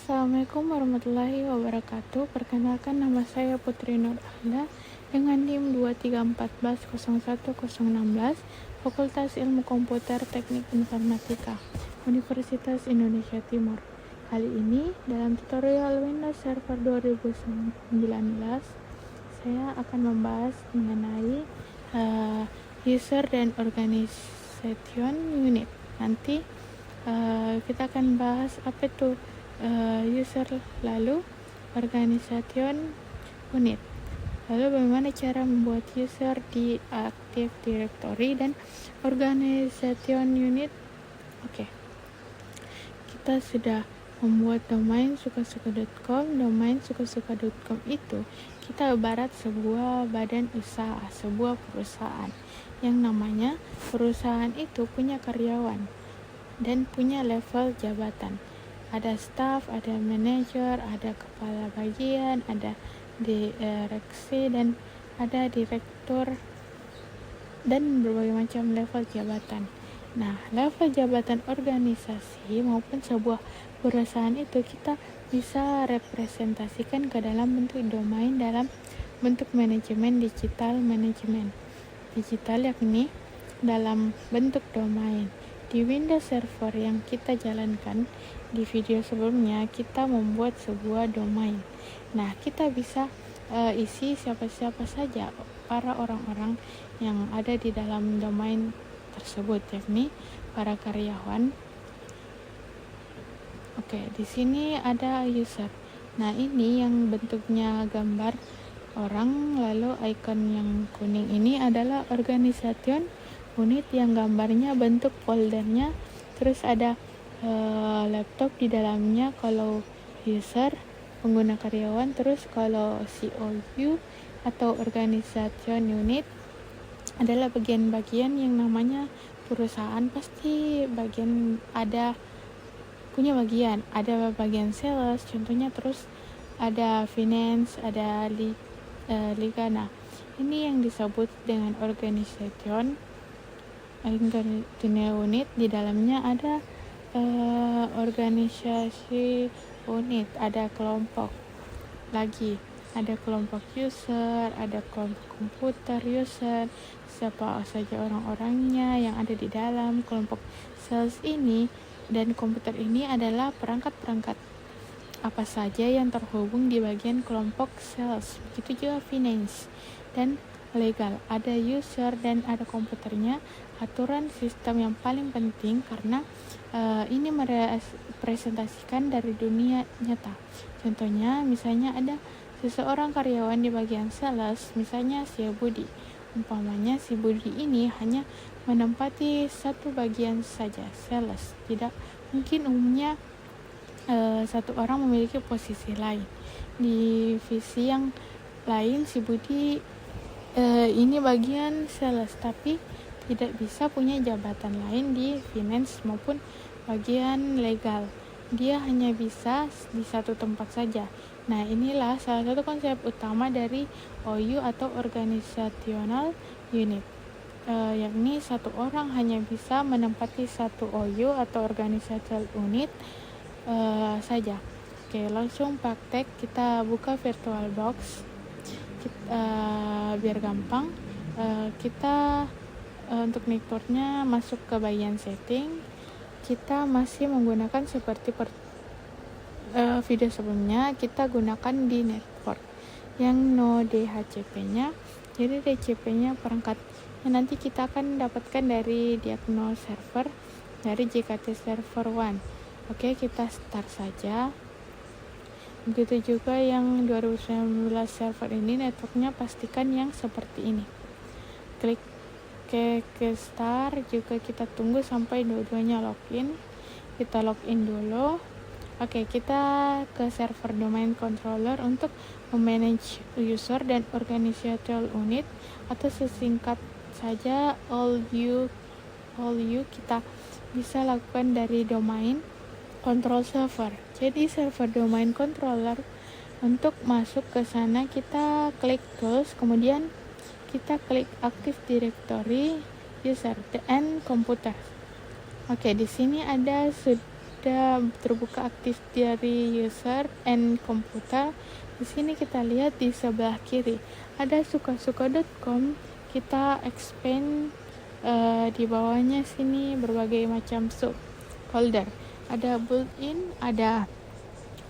Assalamualaikum warahmatullahi wabarakatuh. Perkenalkan, nama saya Putri Nur Ahla dengan NIM 234101016, Fakultas Ilmu Komputer Teknik Informatika, Universitas Indonesia Timur. Kali ini dalam tutorial Windows Server 2019 saya akan membahas mengenai user dan organization unit. Nanti kita akan bahas apa itu user, lalu organization unit, lalu bagaimana cara membuat user di Active Directory dan organization unit. Oke, kita sudah membuat domain sukasuka.com. Domain sukasuka.com itu kita ibarat sebuah badan usaha, sebuah perusahaan yang namanya perusahaan itu punya karyawan dan punya level jabatan. Ada staff, ada manajer, ada kepala bagian, ada direksi, dan ada direktur, dan berbagai macam level jabatan. Nah, level jabatan organisasi maupun sebuah perusahaan itu kita bisa representasikan ke dalam bentuk domain dalam bentuk manajemen digital, yakni dalam bentuk domain. Di Windows Server yang kita jalankan di video sebelumnya, kita membuat sebuah domain. Nah, kita bisa isi siapa-siapa saja para orang-orang yang ada di dalam domain tersebut, yakni para karyawan. Oke, di sini ada user. Nah, ini yang bentuknya gambar orang, lalu icon yang kuning ini adalah organization unit yang gambarnya bentuk foldernya, terus ada laptop di dalamnya kalau user, pengguna karyawan, terus kalau COU atau organization unit adalah bagian-bagian yang namanya perusahaan, pasti bagian ada punya bagian, ada bagian sales contohnya, terus ada finance, ada liga. Nah, ini yang disebut dengan organization unit. Di dalamnya ada organisasi unit, ada kelompok lagi, ada kelompok user, ada kelompok komputer user, siapa saja orang-orangnya yang ada di dalam kelompok sales ini, dan komputer ini adalah perangkat-perangkat apa saja yang terhubung di bagian kelompok sales. Begitu juga finance dan legal, ada user dan ada komputernya. Aturan sistem yang paling penting karena ini merepresentasikan dari dunia nyata. Contohnya, misalnya ada seseorang karyawan di bagian sales, misalnya si Budi. Umpamanya si Budi ini hanya menempati satu bagian saja, sales. Tidak mungkin umumnya satu orang memiliki posisi lain. Di divisi yang lain si Budi ini bagian sales, tapi tidak bisa punya jabatan lain di finance maupun bagian legal. Dia hanya bisa di satu tempat saja. Nah, inilah salah satu konsep utama dari OU atau organizational unit, yakni satu orang hanya bisa menempati satu OU atau organizational unit saja. Oke, langsung praktek. Kita buka VirtualBox biar gampang. Kita untuk networknya masuk ke bagian setting. Kita masih menggunakan seperti video sebelumnya, kita gunakan di network yang no DHCP-nya. Jadi DHCP-nya perangkat yang nanti kita akan dapatkan dari Diagno server, dari JKT server 1. Oke, kita start saja. Begitu juga yang 2019 server ini, networknya pastikan yang seperti ini. Klik ke start, juga kita tunggu sampai dua-duanya login. Kita login dulu. Oke, kita ke server domain controller untuk memanage user dan organizational unit, atau sesingkat saja OU. Kita bisa lakukan dari domain control server. Jadi server domain controller, untuk masuk ke sana kita klik tools, kemudian kita klik Active Directory, user, and computer. Oke, di sini ada sudah terbuka aktif dari user and komputer. Di sini kita lihat di sebelah kiri ada sukasuka.com. Kita expand di bawahnya sini berbagai macam folder. Ada built-in, ada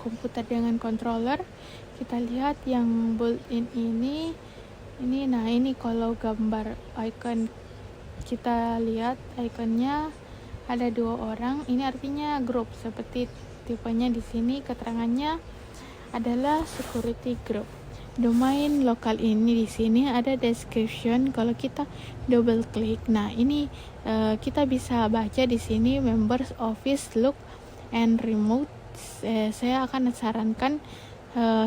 komputer dengan controller. Kita lihat yang built-in ini. Nah ini kalau gambar icon, kita lihat ikonnya ada 2 orang. Ini artinya grup, seperti tipenya di sini keterangannya adalah security group. Domain lokal ini di sini ada description. Kalau kita double klik, nah ini kita bisa baca di sini members office look and remote. Saya akan sarankan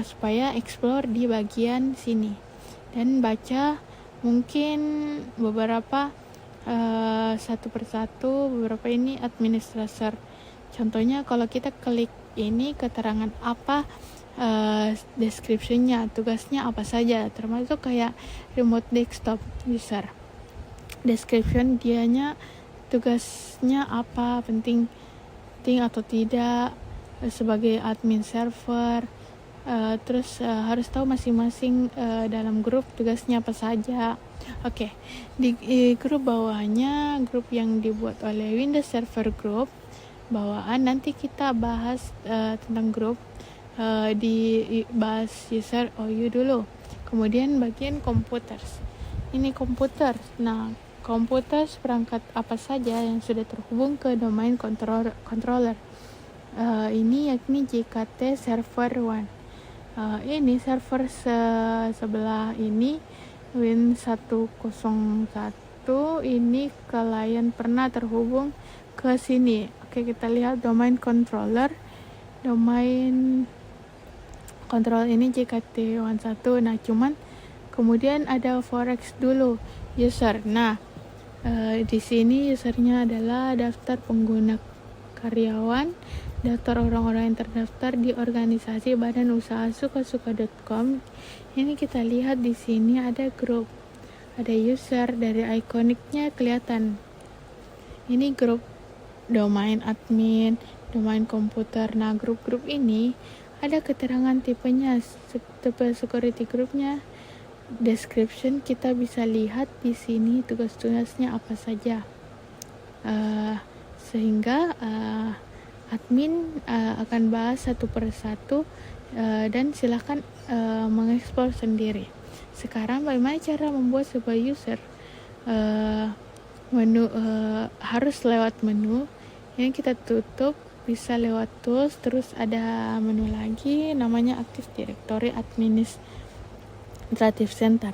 supaya explore di bagian sini dan baca mungkin beberapa satu persatu. Beberapa ini administrator. Contohnya kalau kita klik ini keterangan apa, description-nya, tugasnya apa saja, termasuk kayak remote desktop user. Description dianya tugasnya apa, penting atau tidak sebagai admin server. Terus harus tahu masing-masing dalam grup tugasnya apa saja. Oke, di grup bawahnya, grup yang dibuat oleh Windows Server Group bawaan, nanti kita bahas tentang grup, bahas user OU dulu. Kemudian bagian computers. Ini komputer. Nah, komputer perangkat apa saja yang sudah terhubung ke domain controller. Ini yakni JKT Server 1. Ini server sebelah ini Win 101. Ini klien pernah terhubung ke sini. Oke, kita lihat domain controller. Domain control ini JKT11. Nah, cuman kemudian ada forex dulu user. Nah, di sini usernya adalah daftar pengguna karyawan, daftar orang-orang yang terdaftar di organisasi badan usaha sukasuka.com. Ini kita lihat di sini ada grup, ada user, dari ikoniknya kelihatan. Ini grup domain admin, domain komputer. Nah, grup-grup ini ada keterangan tipenya, tipe security groupnya, description kita bisa lihat di sini tugas-tugasnya apa saja. Sehingga admin akan bahas satu persatu dan silakan mengeksplor sendiri. Sekarang bagaimana cara membuat sebuah user? Menu harus lewat menu. Ini kita tutup, bisa lewat tools, terus ada menu lagi namanya Active Directory Administrative Center.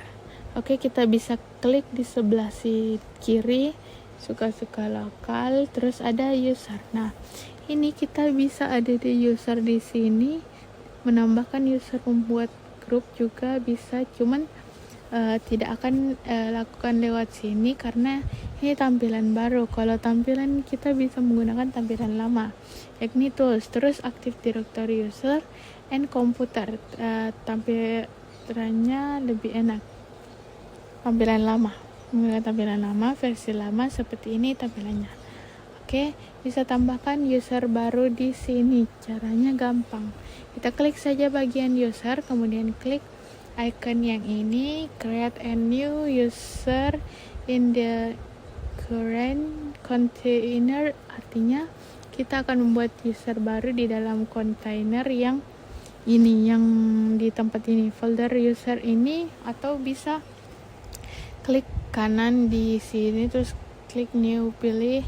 Oke, kita bisa klik di sebelah kiri suka-suka lokal, terus ada user. Nah, ini kita bisa ada di user di sini, menambahkan user, membuat grup juga bisa, cuman tidak akan lakukan lewat sini karena ini tampilan baru. Kalau tampilan kita bisa menggunakan tampilan lama, yakni tools, terus Active Directory User and Computer. Tampilannya lebih enak, tampilan lama, menggunakan tampilan lama, versi lama seperti ini tampilannya. Oke, bisa tambahkan user baru di sini. Caranya gampang. Kita klik saja bagian user, kemudian klik icon yang ini, create a new user in the current container. Artinya kita akan membuat user baru di dalam kontainer yang ini, yang di tempat ini, folder user ini, atau bisa klik kanan di sini, terus klik new, pilih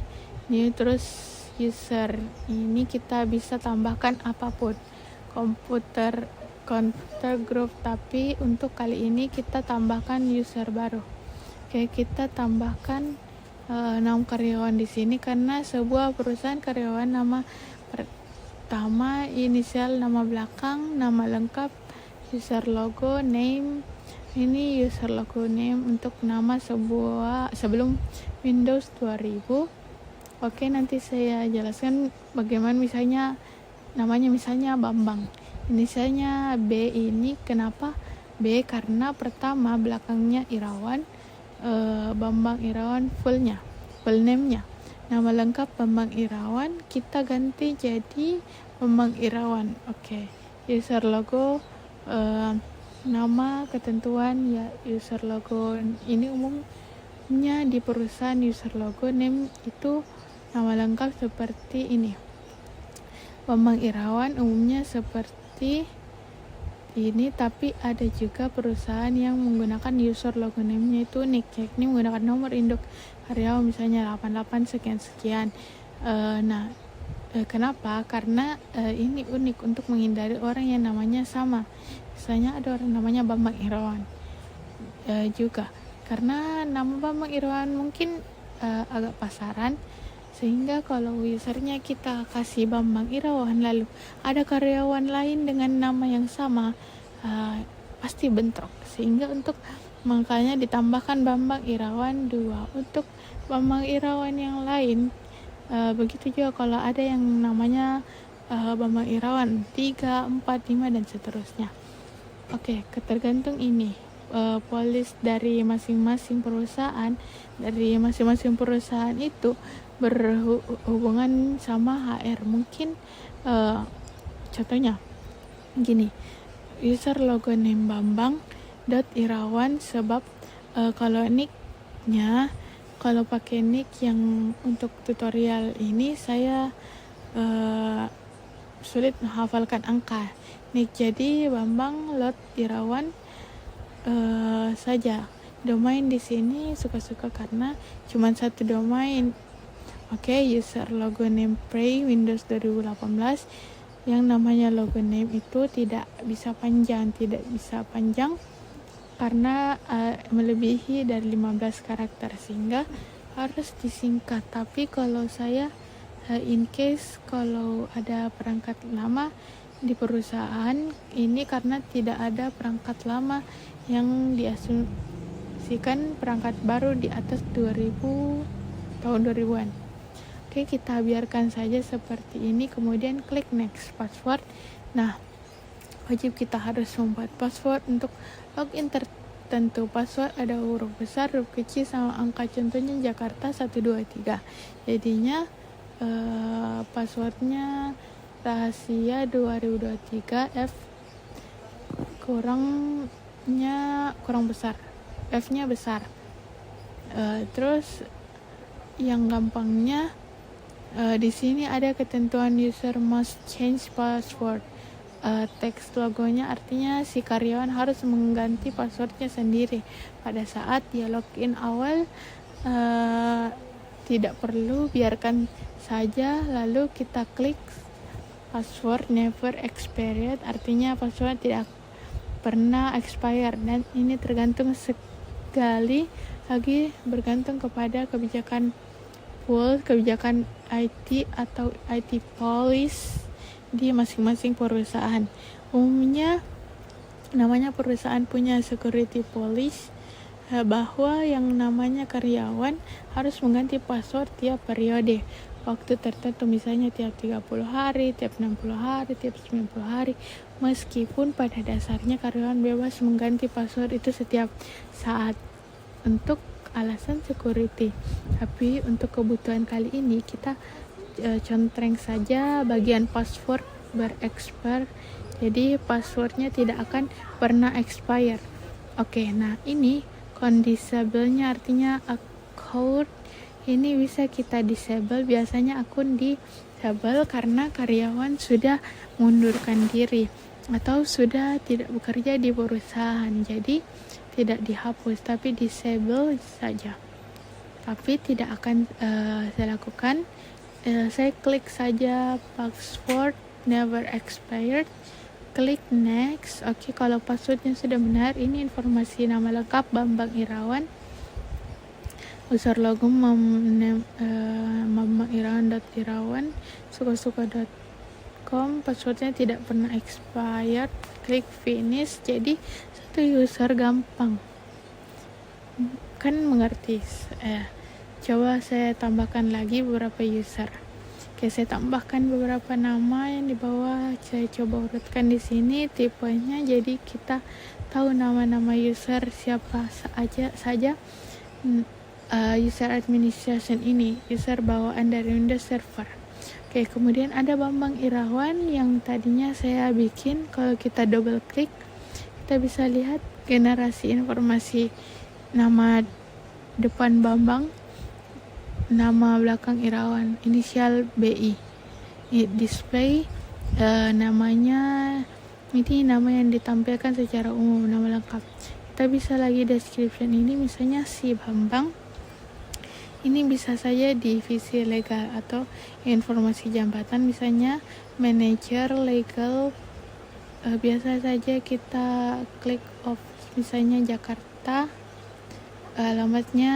new, terus user. Ini kita bisa tambahkan apapun, komputer group, tapi untuk kali ini kita tambahkan user baru. Oke, kita tambahkan 6 karyawan di sini karena sebuah perusahaan karyawan, nama pertama, inisial, nama belakang, nama lengkap, user logo, name. Ini user logo name untuk nama sebelum Windows 2000. Oke, nanti saya jelaskan bagaimana misalnya namanya, misalnya Bambang. Inisialnya B. Ini kenapa B? Karena pertama belakangnya Irawan, Bambang Irawan full name-nya. nama lengkap Bambang Irawan, kita ganti jadi Bambang Irawan. Oke. User logo, nama, ketentuan ya user logo ini umumnya di perusahaan user logo name itu nama lengkap seperti ini. Bambang Irawan umumnya seperti ini, tapi ada juga perusahaan yang menggunakan user logo name-nya itu nick, yakni menggunakan nomor induk karyawan misalnya 88 sekian-sekian. Kenapa? Karena ini unik untuk menghindari orang yang namanya sama. Misalnya ada orang namanya Bambang Irawan juga, karena nama Bambang Irawan mungkin agak pasaran, sehingga kalau usernya kita kasih Bambang Irawan lalu ada karyawan lain dengan nama yang sama, pasti bentrok, sehingga untuk makanya ditambahkan Bambang Irawan 2 untuk Bambang Irawan yang lain. Begitu juga kalau ada yang namanya Bambang Irawan 3, 4, 5 dan seterusnya. Oke, tergantung ini polis dari masing-masing perusahaan. Dari masing-masing perusahaan itu berhubungan sama HR. Mungkin contohnya gini, user logo name Bambang .irawan, sebab kalau nicknya, kalau pakai nick yang untuk tutorial ini saya sulit menghafalkan angka nick, jadi Bambang Irawan saja. Domain di sini suka-suka karena cuma satu domain. Oke, user logo name Prey Windows 2018 yang namanya logo name itu tidak bisa panjang karena melebihi dari 15 karakter, sehingga harus disingkat. Tapi kalau saya in case kalau ada perangkat lama di perusahaan ini, karena tidak ada perangkat lama yang diasumsikan perangkat baru di atas tahun 2000-an. Oke, kita biarkan saja seperti ini, kemudian klik next password. Nah, wajib kita harus membuat password untuk login tertentu. Password ada huruf besar, huruf kecil, sama angka, contohnya Jakarta 123. Jadinya passwordnya rahasia 2023 F kurang besar, F-nya besar. Terus yang gampangnya di sini ada ketentuan user must change password. Teks logonya artinya si karyawan harus mengganti passwordnya sendiri pada saat dia login awal. Tidak perlu, biarkan saja. Lalu kita klik password never expired, artinya password tidak pernah expire, dan ini tergantung sekali lagi bergantung kepada kebijakan IT atau IT policy di masing-masing perusahaan. Umumnya namanya perusahaan punya security policy bahwa yang namanya karyawan harus mengganti password tiap periode waktu tertentu, misalnya tiap 30 hari, tiap 60 hari, tiap 90 hari, meskipun pada dasarnya karyawan bebas mengganti password itu setiap saat untuk alasan security. Tapi untuk kebutuhan kali ini kita contreng saja bagian password berexpire, jadi passwordnya tidak akan pernah expire. Oke, nah ini condisable-nya, artinya account ini bisa kita disable. Biasanya akun disable karena karyawan sudah mengundurkan diri atau sudah tidak bekerja di perusahaan, jadi tidak dihapus, tapi disable saja. Tapi tidak akan saya lakukan. Saya klik saja password never expired, klik next. Oke, kalau passwordnya sudah benar, ini informasi nama lengkap Bambang Irawan, user logo Irawan, suka-suka.com, passwordnya tidak pernah expired, klik finish. Jadi satu user, gampang kan, mengerti. Coba saya tambahkan lagi beberapa user. Oke, saya tambahkan beberapa nama yang di bawah. Saya coba urutkan di sini tipenya, jadi kita tahu nama-nama user siapa saja. user administration ini, user bawaan dari Windows Server. Oke, kemudian ada Bambang Irawan yang tadinya saya bikin. Kalau kita double klik, kita bisa lihat generasi informasi nama depan Bambang, nama belakang Irawan, inisial BI. Display namanya, ini nama yang ditampilkan secara umum, nama lengkap. Kita bisa lagi description ini, misalnya si Bambang. Ini bisa saja divisi legal atau informasi jabatan, misalnya manajer legal. Biasa saja kita klik office, misalnya Jakarta, alamatnya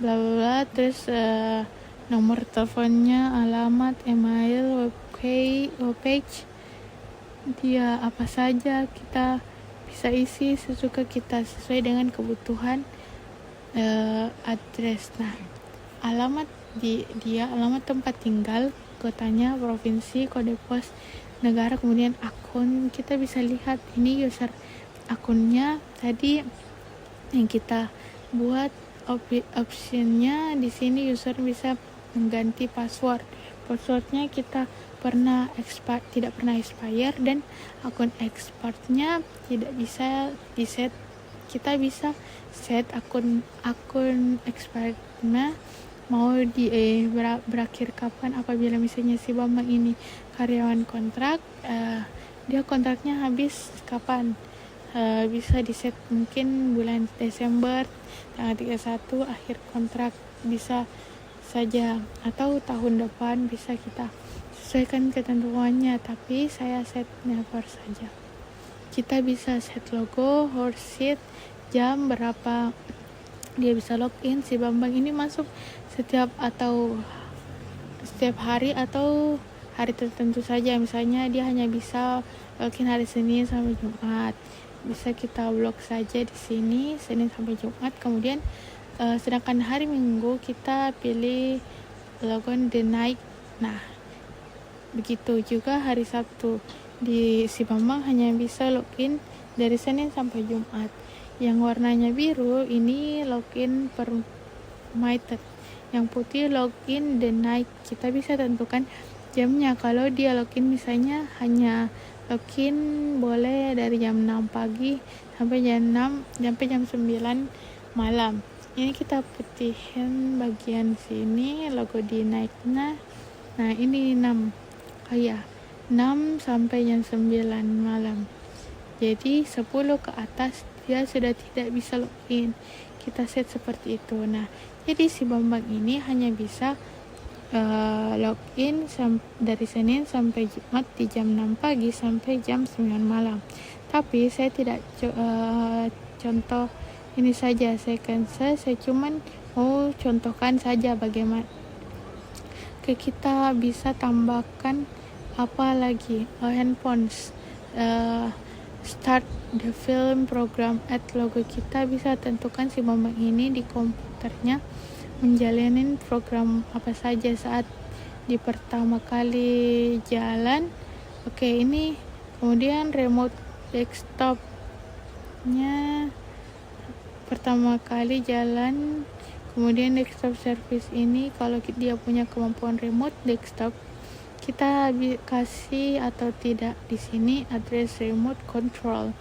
bla bla bla, terus nomor teleponnya, alamat, email, webpage, dia apa saja kita bisa isi sesuka kita sesuai dengan kebutuhan. Address, nah alamat dia alamat tempat tinggal, kotanya, provinsi, kode pos, negara, kemudian akun. Kita bisa lihat ini user akunnya tadi yang kita buat. Optionnya di sini user bisa mengganti passwordnya kita tidak pernah expire, dan akun expertnya tidak bisa di-set. Kita bisa set akun expertnya mau berakhir kapan. Apabila misalnya si Bambang ini karyawan kontrak, dia kontraknya habis kapan, bisa diset mungkin bulan Desember tanggal 31 akhir kontrak bisa saja, atau tahun depan bisa kita sesuaikan ketentuannya, tapi saya set never saja. Kita bisa set logo, horsesheet, jam berapa dia bisa login. Si Bambang ini masuk setiap hari atau hari tertentu saja, misalnya dia hanya bisa login hari Senin sampai Jumat. Bisa kita blok saja di sini Senin sampai Jumat. Kemudian sedangkan hari Minggu kita pilih logon the night. Nah, begitu juga hari Sabtu. Si Bambang hanya bisa login dari Senin sampai Jumat. Yang warnanya biru ini login permitted, yang putih login the night. Kita bisa tentukan jamnya. Kalau dia login misalnya hanya login boleh dari jam 6 pagi sampai jam 9 malam. Ini kita putihin bagian sini logo di night-nya. Nah, ini 6 sampai jam 9 malam. Jadi 10 ke atas dia sudah tidak bisa login. Kita set seperti itu. Nah, jadi si Bambang ini hanya bisa login dari Senin sampai Jumat di jam 6 pagi sampai jam 9 malam. Tapi saya tidak contoh ini saja, saya cancel. Saya cuman mau contohkan saja bagaimana. Kita bisa tambahkan apa lagi, handphones, start the film program, add logo. Kita bisa tentukan si Bambang ini di komputernya menjalanin program apa saja saat di pertama kali jalan. Oke, ini kemudian remote desktopnya pertama kali jalan. Kemudian desktop service ini kalau dia punya kemampuan remote desktop, kita kasih atau tidak di sini address remote control.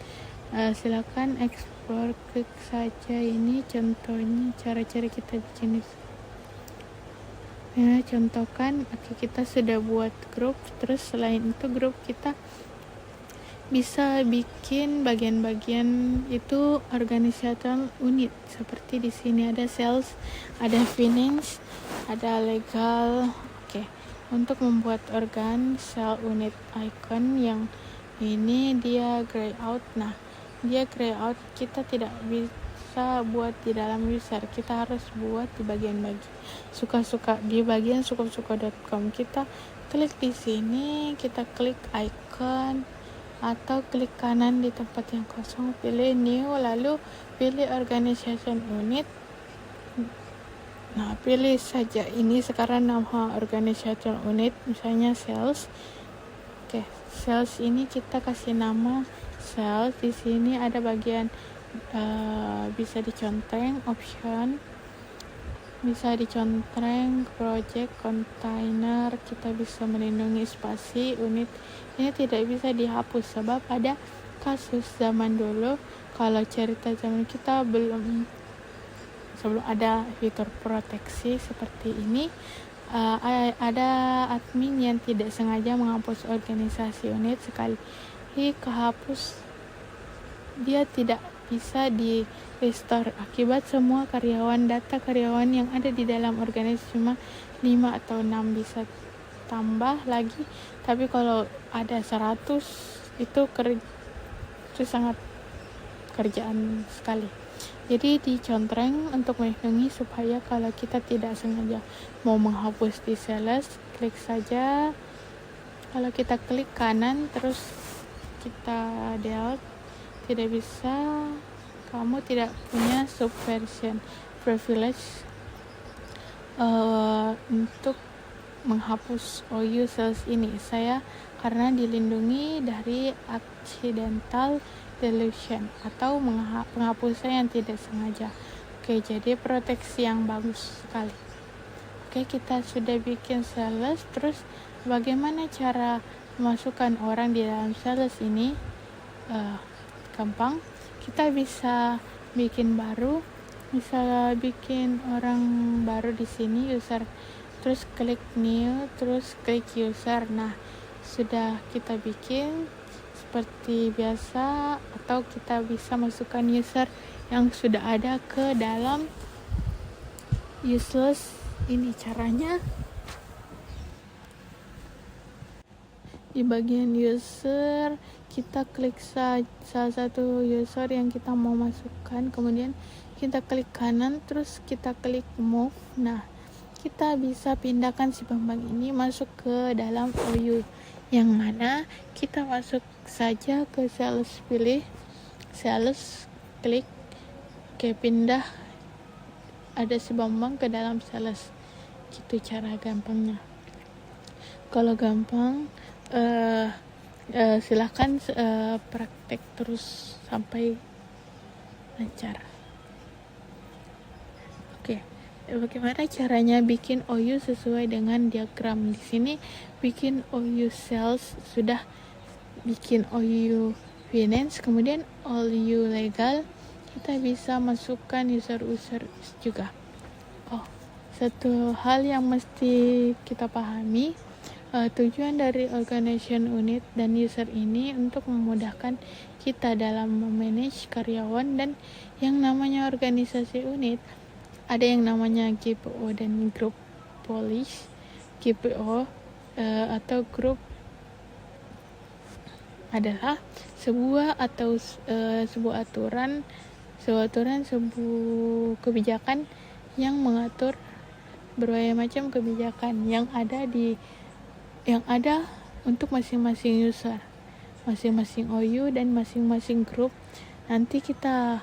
Silakan explore, klik saja ini contohnya cara-cara kita bikin itu. Ya, contohkan. Oke, kita sudah buat grup. Terus selain itu grup kita bisa bikin bagian-bagian itu organizational unit. Seperti di sini ada sales, ada finance, ada legal. Oke. Untuk membuat sell unit icon yang ini dia gray out. Nah, dia gray out kita tidak bisa buat di dalam user. Kita harus buat di bagian suka-suka di bagian suka-suka.com. Kita klik di sini, kita klik icon atau klik kanan di tempat yang kosong, pilih new, lalu pilih organization unit. Nah, pilih saja ini sekarang nama organization unit, misalnya sales. Oke, sales ini kita kasih nama sales. Di sini ada bagian bisa diconteng option. bisa dicontreng project container. Kita bisa melindungi spasi unit ini tidak bisa dihapus, sebab ada kasus zaman dulu, kalau cerita zaman kita sebelum ada fitur proteksi seperti ini, ada admin yang tidak sengaja menghapus organisasi unit. Sekali kehapus, dia tidak bisa di restore, akibat semua data karyawan yang ada di dalam organisasi cuma 5 atau 6, bisa tambah lagi, tapi kalau ada 100 itu sangat kerjaan sekali. Jadi dicontreng untuk melindungi, supaya kalau kita tidak sengaja mau menghapus di sales, klik saja. Kalau kita klik kanan terus kita delete, tidak bisa, kamu tidak punya subversion privilege untuk menghapus OU sales ini. Saya karena dilindungi dari accidental deletion atau penghapusan yang tidak sengaja. Oke, jadi proteksi yang bagus sekali. Oke, kita sudah bikin sales. Terus bagaimana cara memasukkan orang di dalam sales ini? Gampang, kita bisa bikin baru, bisa bikin orang baru di sini, user, terus klik new, terus klik user. Nah, sudah kita bikin seperti biasa, atau kita bisa masukkan user yang sudah ada ke dalam useless. Ini caranya. Di bagian user, kita klik salah satu user yang kita mau masukkan, kemudian kita klik kanan, terus kita klik move. Nah, kita bisa pindahkan si Bambang ini masuk ke dalam OU, yang mana kita masuk saja ke sales, pilih sales, klik, oke, pindah, ada si Bambang ke dalam sales. Gitu cara gampangnya. Kalau gampang, silahkan praktek terus sampai lancar. Oke, bagaimana caranya bikin OU sesuai dengan diagram? Di sini bikin OU sales, sudah bikin OU finance, kemudian OU legal. Kita bisa masukkan user juga. Satu hal yang mesti kita pahami, tujuan dari organization unit dan user ini untuk memudahkan kita dalam memanage karyawan. Dan yang namanya organisasi unit, ada yang namanya GPO dan group policy. GPO atau group adalah sebuah kebijakan yang mengatur berbagai macam kebijakan yang ada untuk masing-masing user, masing-masing OU dan masing-masing grup. Nanti kita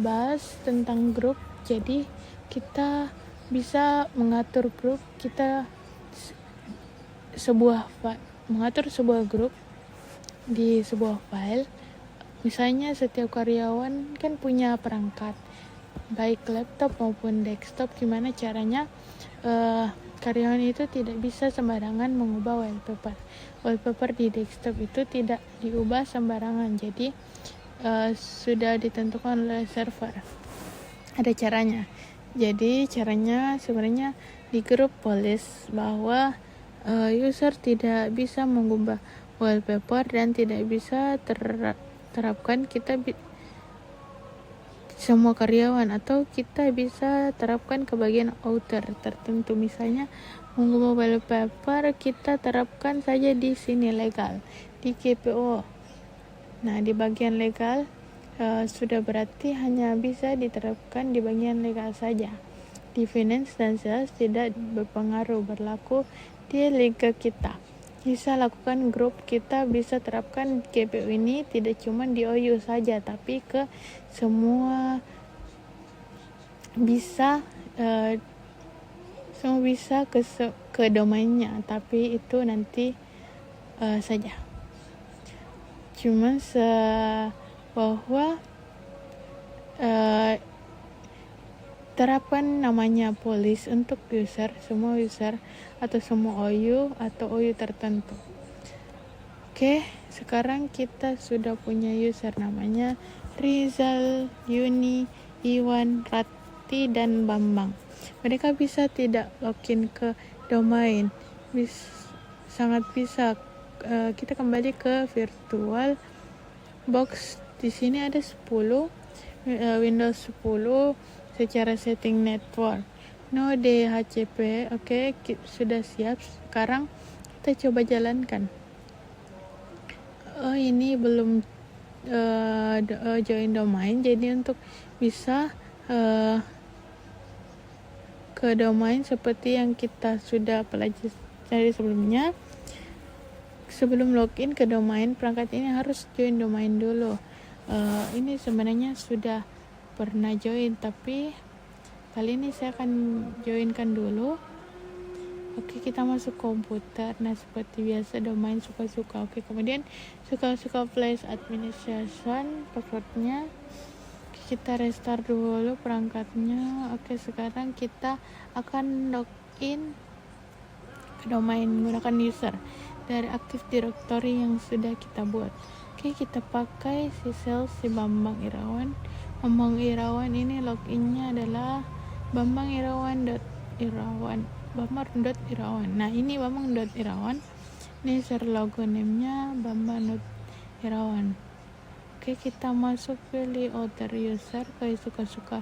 bahas tentang grup. Jadi kita bisa mengatur grup, kita mengatur sebuah grup di sebuah file. Misalnya setiap karyawan kan punya perangkat, baik laptop maupun desktop. Gimana caranya karyawan itu tidak bisa sembarangan mengubah wallpaper di desktop itu tidak diubah sembarangan. Jadi sudah ditentukan oleh server. Ada caranya. Jadi caranya sebenarnya di grup policy bahwa user tidak bisa mengubah wallpaper dan tidak bisa terapkan semua karyawan, atau kita bisa terapkan ke bagian outer tertentu. Misalnya mengubah wallpaper, kita terapkan saja di sini legal, di GPO. Nah, di bagian legal sudah berarti hanya bisa diterapkan di bagian legal saja. Di finance dan sales tidak berlaku di liga kita. Bisa lakukan grup, kita bisa terapkan GPO ini tidak cuma di OU saja, tapi ke semua bisa ke domainnya, tapi itu nanti saja. Cuma bahwa terapkan namanya police untuk user, semua user atau semua OU atau OU tertentu. Oke, sekarang kita sudah punya user namanya Rizal, Yuni, Iwan, Rati, dan Bambang. Mereka bisa tidak login ke domain, sangat bisa. Kita kembali ke virtual box. Di sini ada 10 Windows 10 secara setting network. No DHCP. Oke, sudah siap. Sekarang kita coba jalankan. Ini belum join domain, jadi untuk bisa ke domain seperti yang kita sudah pelajari sebelumnya, sebelum login ke domain, perangkat ini harus join domain dulu. Ini sebenarnya sudah pernah join, tapi kali ini saya akan joinkan dulu. Oke, kita masuk komputer. Nah, seperti biasa domain suka-suka. Oke, kemudian suka-suka flash administration passwordnya. Kita restart dulu perangkatnya. Oke, sekarang kita akan login ke domain menggunakan user dari Active Directory yang sudah kita buat. Oke, kita pakai si Bambang Irawan. Bambang Irawan ini loginnya adalah bambangirawan.irawan. Nah, ini Bambang.irawan. Ini share logo name-nya Bambang.irawan. Oke, kita masuk pilih other user, kayak suka-suka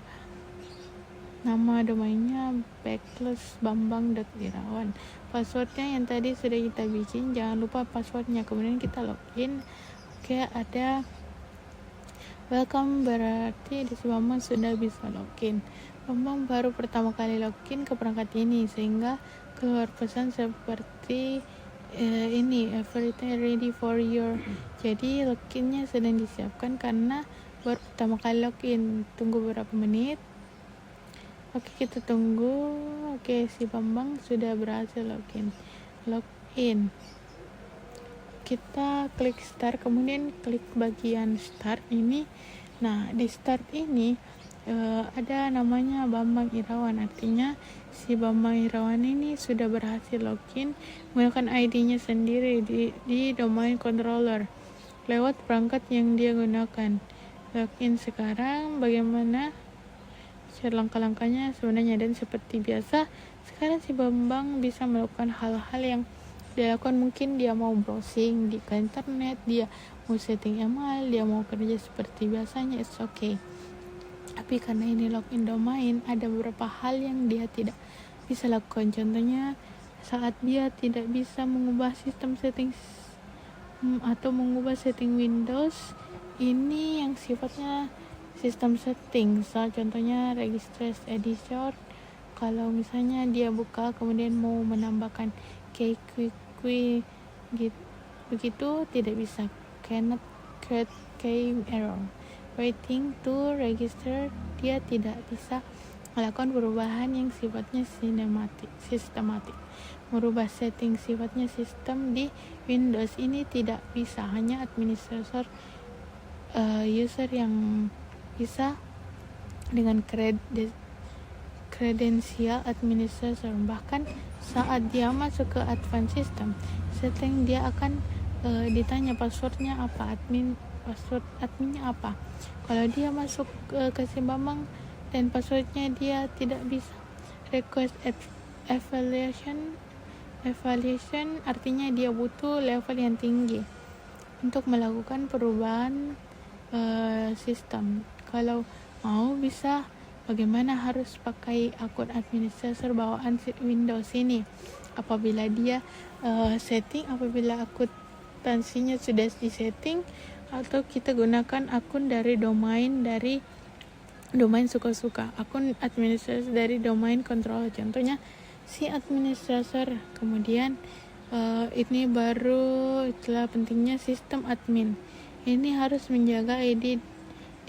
nama domainnya /bambang.irawan. Passwordnya yang tadi sudah kita bikin, jangan lupa passwordnya. Kemudian kita login. Oke, ada welcome, berarti di Bambang sudah bisa login. Bambang baru pertama kali login ke perangkat ini, sehingga keluar pesan seperti ini, everything ready for your. Jadi loginnya sedang disiapkan karena baru pertama kali login. Tunggu beberapa menit. Oke, kita tunggu. Oke, si Bambang sudah berhasil login. Kita klik start, kemudian klik bagian start ini. Nah, di start ini ada namanya Bambang Irawan, artinya si Bambang Irawan ini sudah berhasil login menggunakan ID-nya sendiri di domain controller lewat perangkat yang dia gunakan. Login sekarang, bagaimana langkah-langkahnya sebenarnya, dan seperti biasa sekarang si Bambang bisa melakukan hal-hal yang dia lakukan. Mungkin dia mau browsing di internet, dia mau setting email, dia mau kerja seperti biasanya, it's okay. Tapi karena ini login domain, ada beberapa hal yang dia tidak bisa lakukan. Contohnya saat dia tidak bisa mengubah sistem setting atau mengubah setting Windows ini yang sifatnya sistem setting. Contohnya registration editor, kalau misalnya dia buka kemudian mau menambahkan key begitu tidak bisa, cannot create key error. Waiting to register, dia tidak bisa melakukan perubahan yang sifatnya sistematik. Merubah setting sifatnya sistem di Windows ini tidak bisa, hanya administrator user yang bisa dengan kredensial administrator. Bahkan saat dia masuk ke advanced system setting, dia akan ditanya passwordnya apa, password adminnya apa. Kalau dia masuk ke si Bambang dan passwordnya dia tidak bisa request evaluation, artinya dia butuh level yang tinggi untuk melakukan perubahan sistem. Kalau mau bisa, bagaimana harus pakai akun administrator bawaan Windows ini. Apabila dia apabila akuntansinya sudah disetting, atau kita gunakan akun dari domain suka-suka, akun administrator dari domain controller, contohnya si administrator. Kemudian ini baru itulah pentingnya sistem admin. Ini harus menjaga ID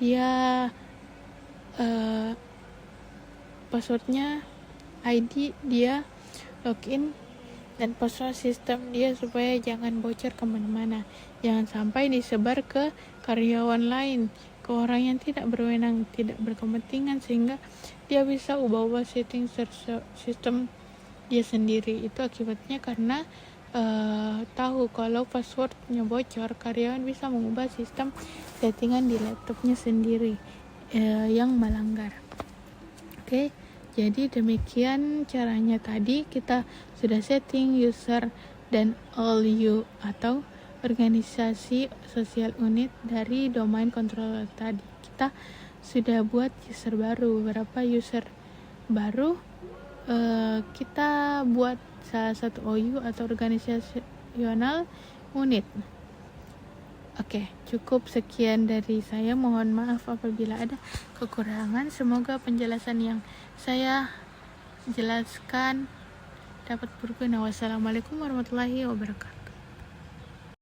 dia, passwordnya, ID dia, login dan password sistem dia, supaya jangan bocor kemana-mana, jangan sampai disebar ke karyawan lain, ke orang yang tidak berwenang, tidak berkepentingan, sehingga dia bisa ubah-ubah setting sistem dia sendiri. Itu akibatnya karena tahu kalau passwordnya bocor, karyawan bisa mengubah sistem settingan di laptopnya sendiri yang melanggar. Oke, jadi demikian caranya tadi. Kita sudah setting user dan all you atau organisasi sosial unit dari domain controller tadi. Kita sudah buat user baru. Beberapa user baru kita buat salah satu OU atau organisasional unit. Oke, cukup sekian dari saya. Mohon maaf apabila ada kekurangan. Semoga penjelasan yang saya jelaskan dapat berguna. Wassalamualaikum warahmatullahi wabarakatuh.